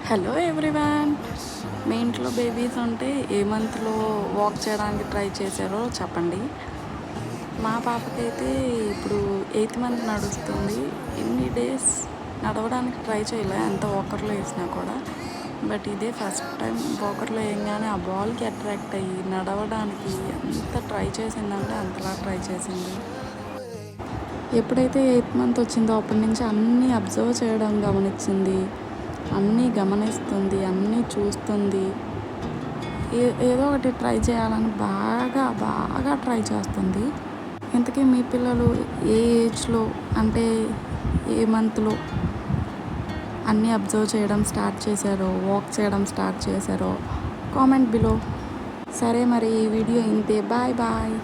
Hello everyone, మీ ఇంట్లో babies ఉంటే ఏ మంత్లో వాక్ చేయడానికి ట్రై చేశారో చెప్పండి. మా పాపకైతే ఇప్పుడు 8th మంత్ నడుస్తుంది. ఎన్ని డేస్ నడవడానికి ట్రై చేయలే, ఎంత వాకర్లో వేసినా కూడా. బట్ ఇదే ఫస్ట్ టైం వాకర్లో వేయగానే ఆ బాల్కి అట్రాక్ట్ అయ్యి నడవడానికి ఎంత ట్రై చేసిందంటే అంతలా ట్రై చేసింది. ఎప్పుడైతే 8th మంత్ వచ్చిందో అప్పటి నుంచి అన్నీ అబ్జర్వ్ చేయడం గమనించింది, అన్నీ గమనిస్తుంది, అన్నీ చూస్తుంది. ఏదో ఒకటి ట్రై చేయాలని బాగా బాగా ట్రై చేస్తుంది. ఇంతకీ మీ పిల్లలు ఏ ఏజ్లో, అంటే ఏ మంత్లో అన్నీ అబ్జర్వ్ చేయడం స్టార్ట్ చేశారో, వాక్ చేయడం స్టార్ట్ చేశారో కామెంట్ బిలో. సరే మరి ఈ వీడియో ఇంతే, బాయ్ బాయ్.